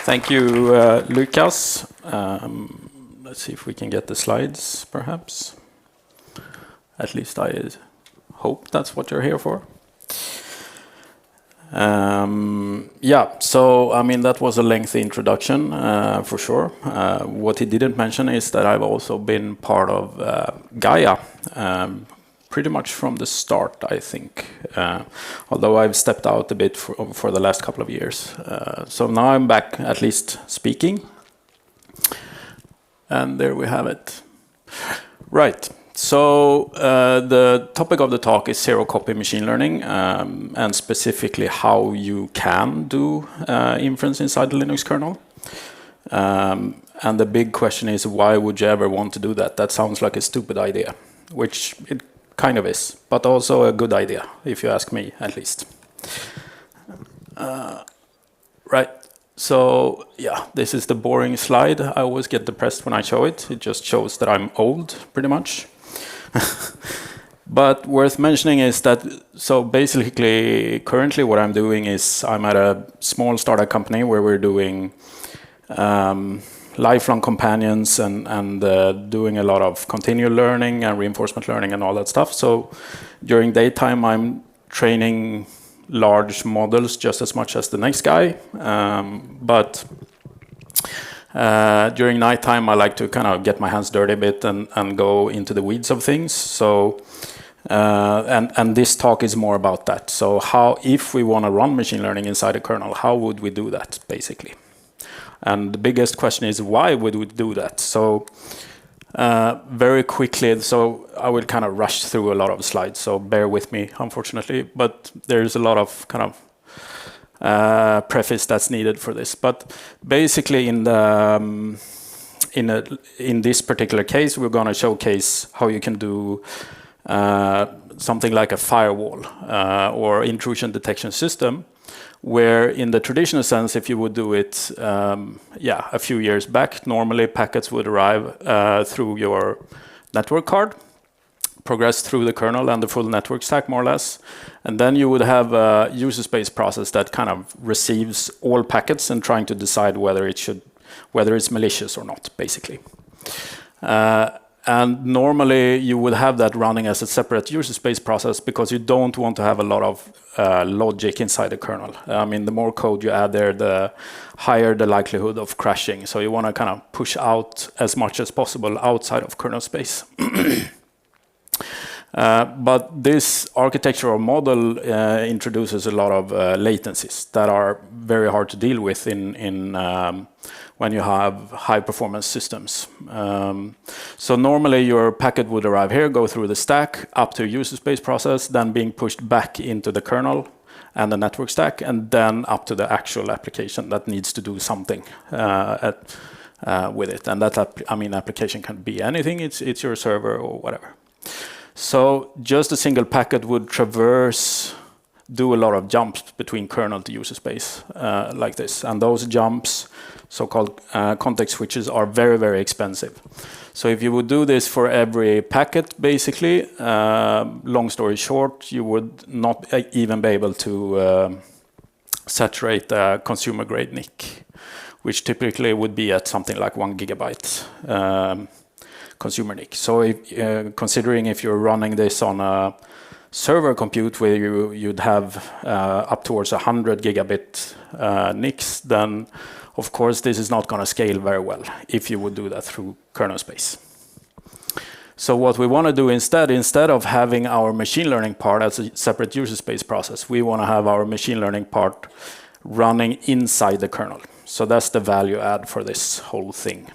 Thank you, Lucas. Let's see if we can get the slides, perhaps. At least I hope that's what you're here for. Yeah, so I mean that was a lengthy introduction for sure. What he didn't mention is that I've also been part of GAIA pretty much from the start, I think. Although I've stepped out a bit for the last couple of years. So now I'm back, at least speaking. And there we have it. Right. So the topic of the talk is zero-copy machine learning, and specifically how you can do inference inside the Linux kernel. And the big question is, why would you ever want to do that? That sounds like a stupid idea, which it kind of is, but also a good idea, if you ask me, at least. Right. So yeah, this is the boring slide. I always get depressed when I show it. It just shows that I'm old, pretty much. But worth mentioning is that, so basically, currently what I'm doing is I'm at a small startup company where we're doing lifelong companions and doing a lot of continual learning and reinforcement learning and all that stuff. So during daytime, I'm training large models just as much as the next guy. But during nighttime, I like to kind of get my hands dirty a bit and go into the weeds of things. So, and this talk is more about that. So how, if we want to run machine learning inside a kernel, how would we do that, basically? And the biggest question is, why would we do that? So very quickly, so I will kind of rush through a lot of slides, so bear with me, unfortunately. But there's a lot of kind of preface that's needed for this. But basically, in this particular case, we're going to showcase how you can do something like a firewall or intrusion detection system, where in the traditional sense, if you would do it, a few years back, normally packets would arrive through your network card, progress through the kernel and the full network stack, more or less. And then you would have a user space process that kind of receives all packets and trying to decide whether it's malicious or not, basically. And normally you would have that running as a separate user space process because you don't want to have a lot of logic inside the kernel. I mean, the more code you add there, the higher the likelihood of crashing. So you want to kind of push out as much as possible outside of kernel space. But this architectural model introduces a lot of latencies that are very hard to deal with when you have high-performance systems. So normally your packet would arrive here, go through the stack, up to a user space process, then being pushed back into the kernel and the network stack, and then up to the actual application that needs to do something with it. And that application can be anything. It's your server or whatever. So just a single packet would do a lot of jumps between kernel to user space like this. And those jumps, so-called context switches, are very, very expensive. So if you would do this for every packet, basically, long story short, you would not even be able to saturate a consumer-grade NIC, which typically would be at something like 1 gigabyte consumer NIC. So considering if you're running this on a server compute where you'd have up towards 100 gigabit NICs, then of course this is not going to scale very well if you would do that through kernel space. So what we want to do instead of having our machine learning part as a separate user space process, we want to have our machine learning part running inside the kernel. So that's the value add for this whole thing.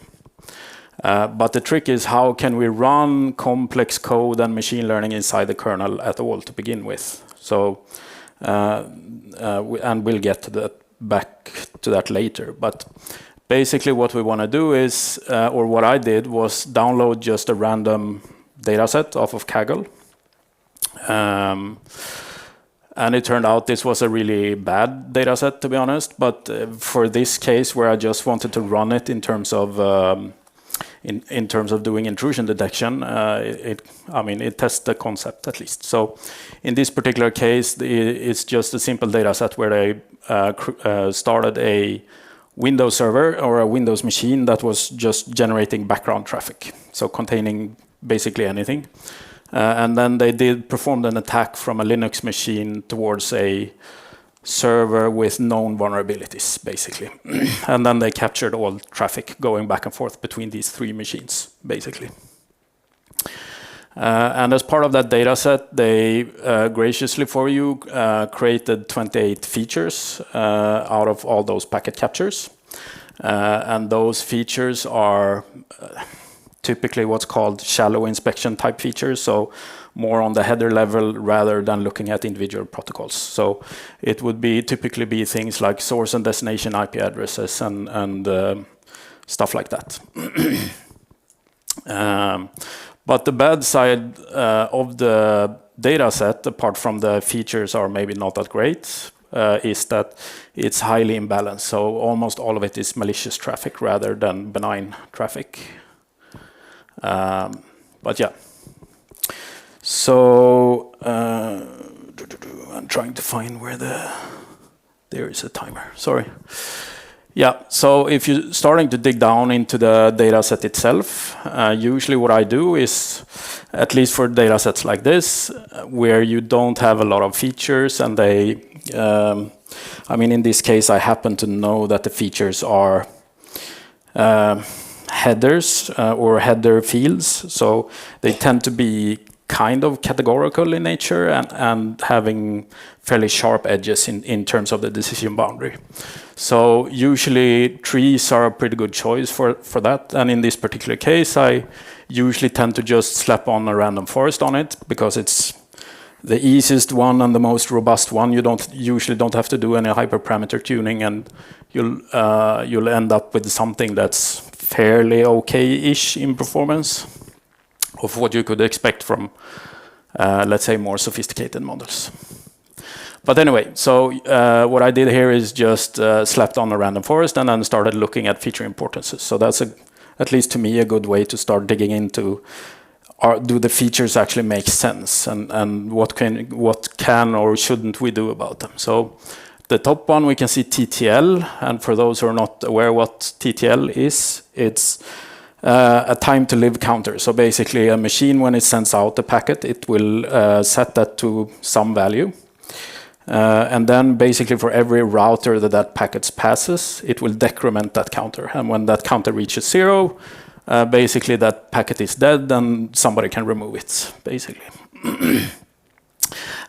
But the trick is, how can we run complex code and machine learning inside the kernel at all to begin with? So, and we'll get to that, back to that later. But basically what we want to do is, or what I did was download just a random dataset off of Kaggle. And it turned out this was a really bad dataset, to be honest. But for this case, where I just wanted to run it in terms of in terms of doing intrusion detection, it tests the concept at least. So in this particular case, it's just a simple data set where they started a Windows server or a Windows machine that was just generating background traffic, so containing basically anything. And then they did perform an attack from a Linux machine towards a server with known vulnerabilities, basically. And then they captured all traffic going back and forth between these three machines, basically. And as part of that data set, they graciously for you created 28 features out of all those packet captures. And those features are typically what's called shallow inspection type features, so more on the header level rather than looking at individual protocols. So it would typically be things like source and destination IP addresses and stuff like that. But the bad side of the data set, apart from the features are maybe not that great, is that it's highly imbalanced. So almost all of it is malicious traffic rather than benign traffic. But yeah. So I'm trying to find where there is a timer. Sorry. Yeah, so if you're starting to dig down into the data set itself, usually what I do is, at least for data sets like this, where you don't have a lot of features and they, I mean, in this case, I happen to know that the features are headers or header fields, so they tend to be kind of categorical in nature and having fairly sharp edges in terms of the decision boundary. So usually trees are a pretty good choice for that. And in this particular case, I usually tend to just slap on a random forest on it because it's the easiest one and the most robust one. You usually don't have to do any hyperparameter tuning, and you'll end up with something that's fairly okay-ish in performance of what you could expect from, let's say, more sophisticated models. But anyway, so what I did here is just slapped on a random forest and then started looking at feature importances. So that's, at least to me, a good way to start digging into, do the features actually make sense, and what can or shouldn't we do about them. So the top one, we can see TTL, and for those who are not aware what TTL is, it's a time to live counter. So basically a machine, when it sends out the packet, it will set that to some value. And then basically for every router that packet passes, it will decrement that counter. And when that counter reaches 0, basically that packet is dead and somebody can remove it, basically.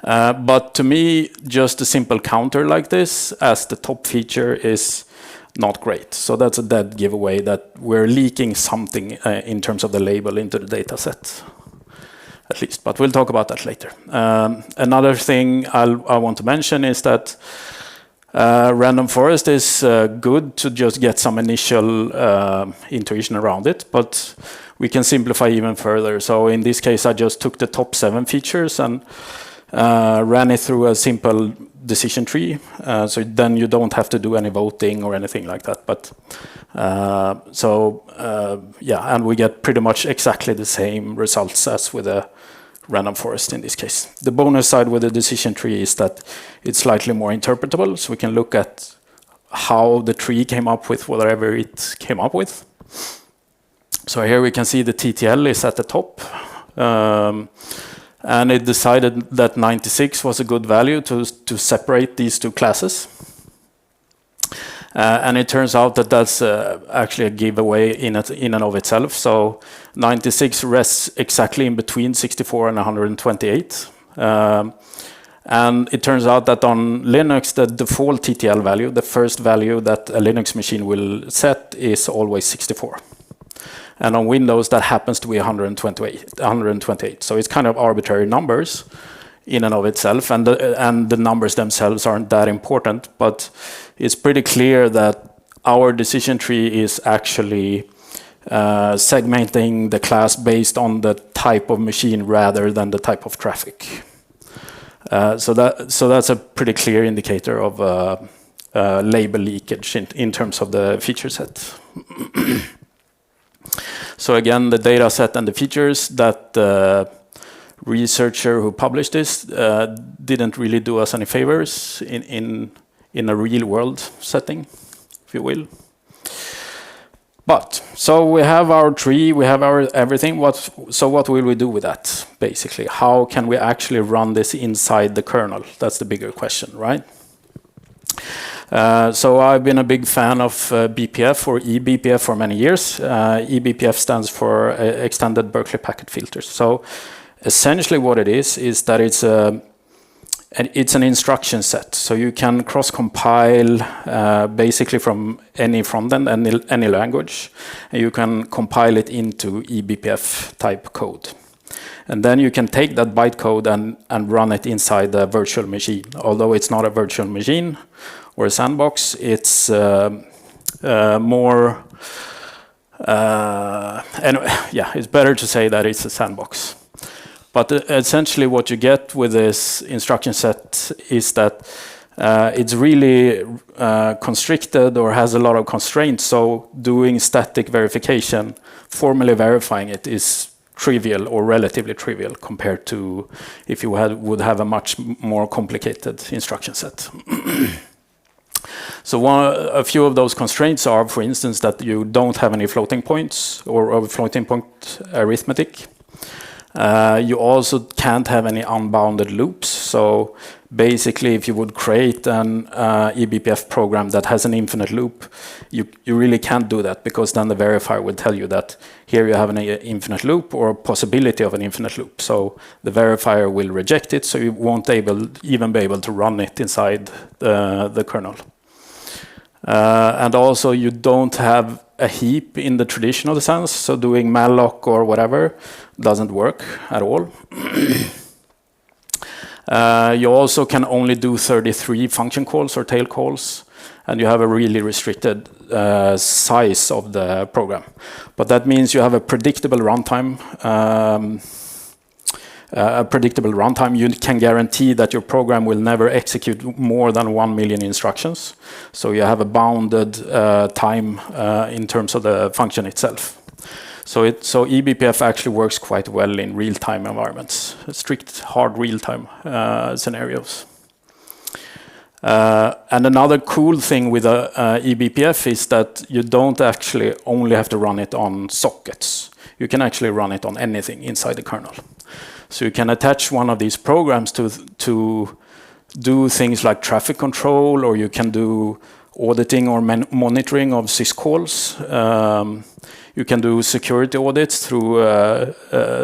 But to me, just a simple counter like this as the top feature is not great. So that's a dead giveaway that we're leaking something in terms of the label into the data set, at least. But we'll talk about that later. Another thing I want to mention is that random forest is good to just get some initial intuition around it, but we can simplify even further. So in this case, I just took the top 7 features and ran it through a simple decision tree. So then you don't have to do any voting or anything like that. But yeah, and we get pretty much exactly the same results as with a random forest in this case. The bonus side with the decision tree is that it's slightly more interpretable, so we can look at how the tree came up with whatever it came up with. So here we can see the TTL is at the top. And it decided that 96 was a good value to separate these two classes. And it turns out that that's actually a giveaway in and of itself. So 96 rests exactly in between 64 and 128. And it turns out that on Linux, the default TTL value, the first value that a Linux machine will set, is always 64. And on Windows, that happens to be 128. So it's kind of arbitrary numbers in and of itself, and the numbers themselves aren't that important, but it's pretty clear that our decision tree is actually segmenting the class based on the type of machine rather than the type of traffic. So that's a pretty clear indicator of label leakage in terms of the feature set. So again, the data set and the features, that researcher who published this didn't really do us any favors in a real world setting, if you will. But, so we have our tree, we have our everything. So what will we do with that, basically? How can we actually run this inside the kernel? That's the bigger question, right? So I've been a big fan of BPF or eBPF for many years. eBPF stands for Extended Berkeley Packet Filters. So essentially what it is that it's an instruction set. So you can cross-compile basically from any frontend, any language, and you can compile it into eBPF type code. And then you can take that bytecode and run it inside the virtual machine. Although it's not a virtual machine or a sandbox, it's more, it's better to say that it's a sandbox. But essentially what you get with this instruction set is that it's really constricted or has a lot of constraints. So doing static verification, formally verifying it, is trivial or relatively trivial compared to if you would have a much more complicated instruction set. So a few of those constraints are, for instance, that you don't have any floating points or floating point arithmetic. You also can't have any unbounded loops. So basically, if you would create an eBPF program that has an infinite loop, you really can't do that, because then the verifier will tell you that here you have an infinite loop or possibility of an infinite loop. So the verifier will reject it, so you won't even be able to run it inside the kernel. And also, you don't have a heap in the traditional sense, so doing malloc or whatever doesn't work at all. You also can only do 33 function calls or tail calls, and you have a really restricted size of the program. But that means you have a predictable runtime. You can guarantee that your program will never execute more than 1 million instructions. So you have a bounded time in terms of the function itself. So eBPF actually works quite well in real-time environments, strict, hard real-time scenarios. And another cool thing with eBPF is that you don't actually only have to run it on sockets. You can actually run it on anything inside the kernel. So you can attach one of these programs to do things like traffic control, or you can do auditing or monitoring of syscalls. You can do security audits through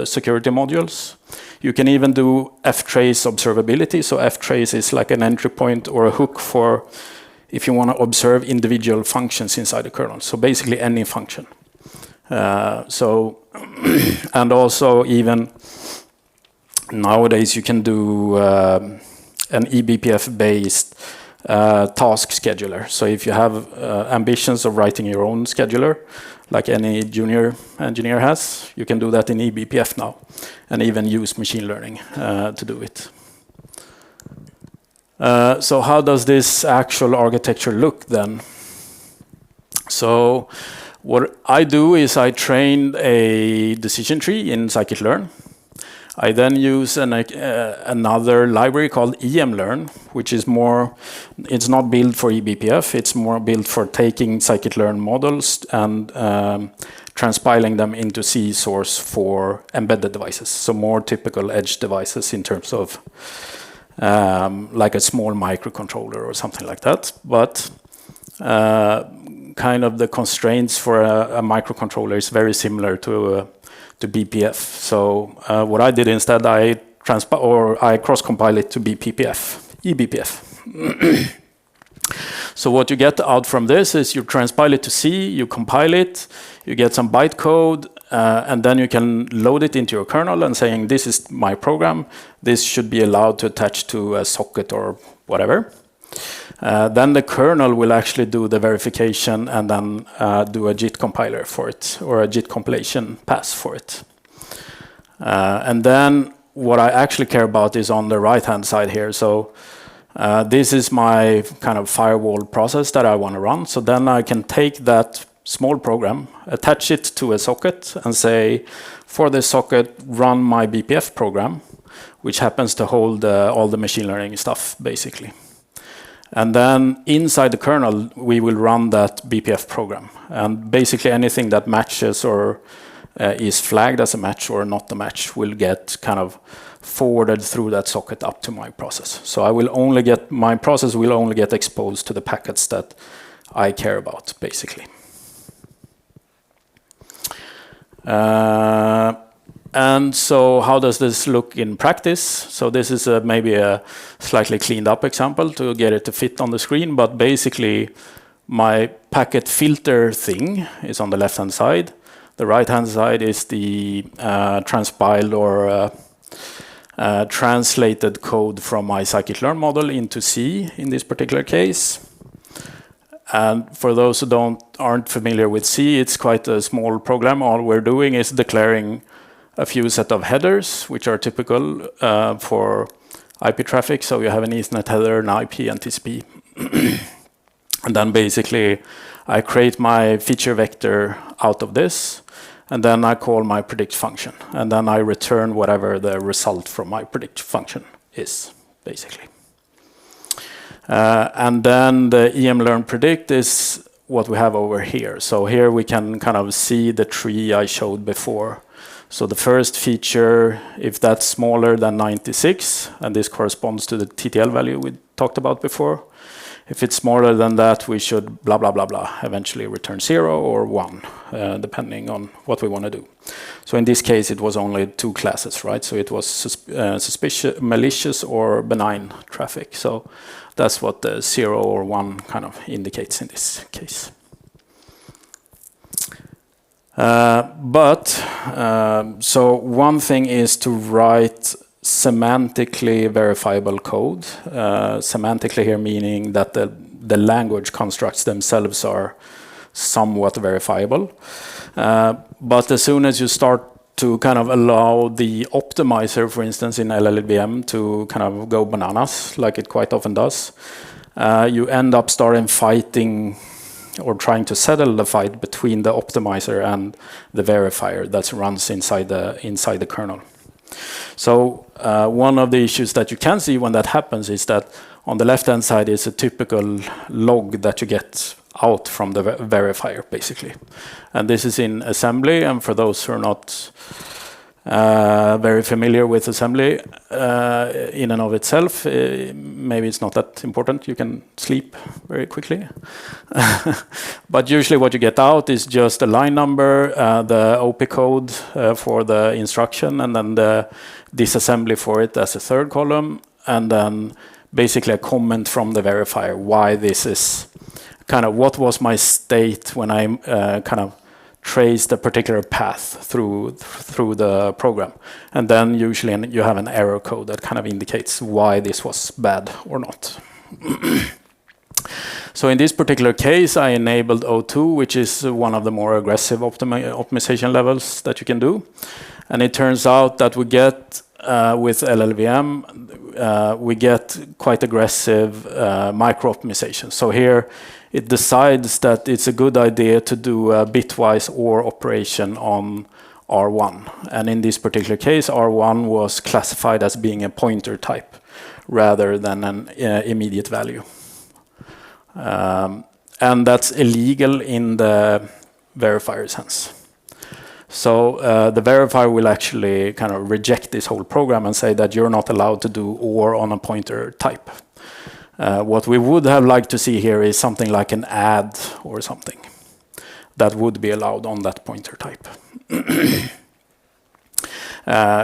security modules. You can even do ftrace observability. So ftrace is like an entry point or a hook for if you want to observe individual functions inside the kernel. So basically any function. And also even nowadays you can do an eBPF-based task scheduler. So if you have ambitions of writing your own scheduler, like any junior engineer has, you can do that in eBPF now, and even use machine learning to do it. So how does this actual architecture look then? So what I do is I train a decision tree in scikit-learn. I then use another library called emlearn, which is more, it's not built for eBPF, it's more built for taking scikit-learn models and transpiling them into C source for embedded devices. So more typical edge devices in terms of like a small microcontroller or something like that. But kind of the constraints for a microcontroller is very similar to BPF. So what I did instead, I cross-compile it to eBPF. So what you get out from this is you transpile it to C, you compile it, you get some bytecode, and then you can load it into your kernel and saying, this is my program, this should be allowed to attach to a socket or whatever. Then the kernel will actually do the verification and then do a JIT compiler for it, or a JIT compilation pass for it. And then what I actually care about is on the right-hand side here. So this is my kind of firewall process that I want to run. So then I can take that small program, attach it to a socket, and say, for this socket, run my BPF program, which happens to hold all the machine learning stuff, basically. And then inside the kernel, we will run that BPF program. And basically anything that matches or is flagged as a match or not a match will get kind of forwarded through that socket up to my process. So my process will only get exposed to the packets that I care about, basically. And so how does this look in practice? So this is maybe a slightly cleaned up example to get it to fit on the screen, but basically my packet filter thing is on the left-hand side. The right-hand side is the transpiled or translated code from my scikit-learn model into C in this particular case. And for those who aren't familiar with C, it's quite a small program. All we're doing is declaring a few set of headers, which are typical for IP traffic. So you have an Ethernet header, an IP, and TCP. And then basically, I create my feature vector out of this, and then I call my predict function. And then I return whatever the result from my predict function is, basically. And then the emLearnPredict is what we have over here. So here we can kind of see the tree I showed before. So the first feature, if that's smaller than 96, and this corresponds to the TTL value we talked about before, if it's smaller than that, we should blah, blah, blah, blah, eventually return 0 or 1, depending on what we want to do. So in this case, it was only 2 classes, right? So it was suspicious, malicious, or benign traffic. So that's what the 0 or 1 kind of indicates in this case. So one thing is to write semantically verifiable code. Semantically here meaning that the language constructs themselves are somewhat verifiable. But as soon as you start to kind of allow the optimizer, for instance, in LLVM to kind of go bananas, like it quite often does, you end up starting fighting or trying to settle the fight between the optimizer and the verifier that runs inside the kernel. So one of the issues that you can see when that happens is that on the left-hand side is a typical log that you get out from the verifier, basically. And this is in assembly, and for those who are not very familiar with assembly in and of itself, maybe it's not that important. You can sleep very quickly. But usually what you get out is just a line number, the OP code for the instruction, and then the disassembly for it as a third column, and then basically a comment from the verifier why this is kind of what was my state when I kind of traced a particular path through the program. And then usually you have an error code that kind of indicates why this was bad or not. So in this particular case, I enabled O2, which is one of the more aggressive optimization levels that you can do. And it turns out that we get, with LLVM, we get quite aggressive micro-optimization. So here, it decides that it's a good idea to do a bitwise OR operation on R1. And in this particular case, R1 was classified as being a pointer type rather than an immediate value. And that's illegal in the verifier sense. So the verifier will actually kind of reject this whole program and say that you're not allowed to do OR on a pointer type. What we would have liked to see here is something like an add or something that would be allowed on that pointer type.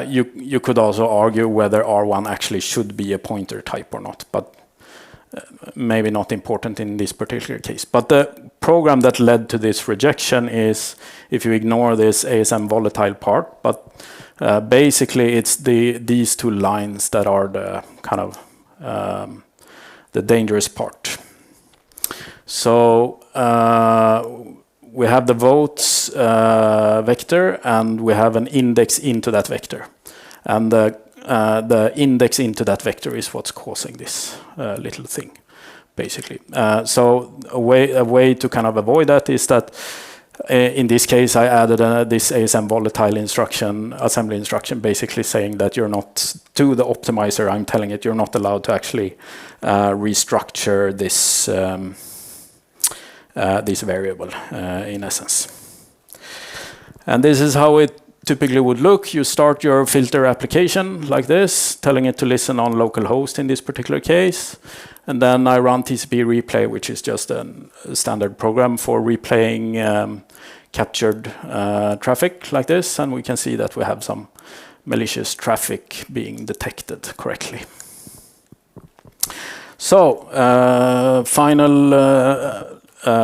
You could also argue whether R1 actually should be a pointer type or not, but maybe not important in this particular case. But the program that led to this rejection is, if you ignore this ASM volatile part, but basically it's these 2 lines that are the kind of the dangerous part. So we have the votes vector, and we have an index into that vector. And the index into that vector is what's causing this little thing, basically. So a way to kind of avoid that is that In this case, I added this ASM volatile assembly instruction, basically saying that you're not, to the optimizer, I'm telling it you're not allowed to actually restructure this this variable in essence. And this is how it typically would look. You start your filter application like this, telling it to listen on localhost in this particular case. And then I run TCP replay, which is just a standard program for replaying captured traffic like this. And we can see that we have some malicious traffic being detected correctly. So final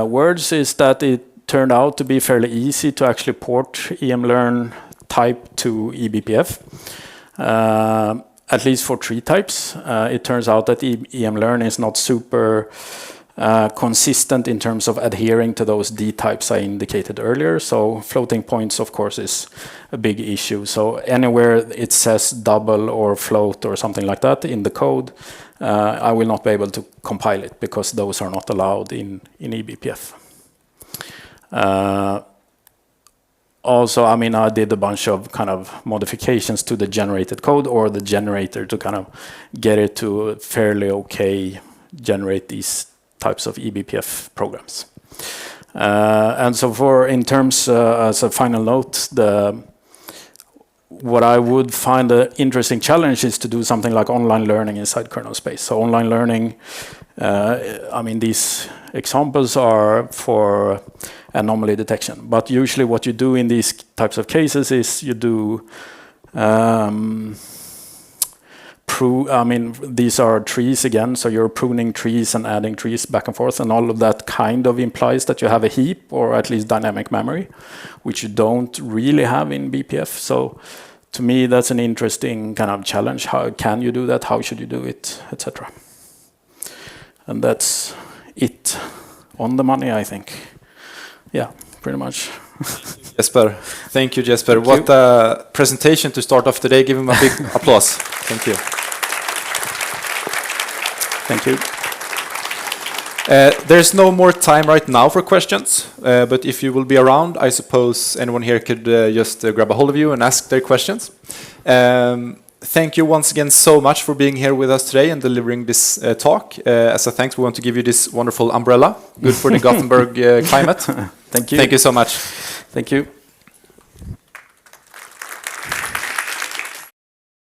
words is that it turned out to be fairly easy to actually port emlearn type to eBPF. At least for tree types. It turns out that emlearn is not super consistent in terms of adhering to those D types I indicated earlier. So floating points, of course, is a big issue. So anywhere it says double or float or something like that in the code, I will not be able to compile it because those are not allowed in eBPF. Also, I mean, I did a bunch of kind of modifications to the generated code or the generator to kind of get it to fairly okay generate these types of eBPF programs. And so for in terms, as a final note, what I would find an interesting challenge is to do something like online learning inside kernel space. So online learning, I mean, these examples are for anomaly detection. But usually what you do in these types of cases is you do, I mean, these are trees again, so you're pruning trees and adding trees back and forth, and all of that kind of implies that you have a heap or at least dynamic memory, which you don't really have in BPF. So to me, that's an interesting kind of challenge. How can you do that? How should you do it, etc. And that's it on the money, I think. Yeah, pretty much. Jesper. Thank you, Jesper. What a presentation to start off today. Give him a big applause. Thank you. Thank you. There's no more time right now for questions, but if you will be around, I suppose anyone here could just grab a hold of you and ask their questions. Thank you once again so much for being here with us today and delivering this talk. As a thanks, we want to give you this wonderful umbrella, good for the Gothenburg climate. Thank you. Thank you so much. Thank you.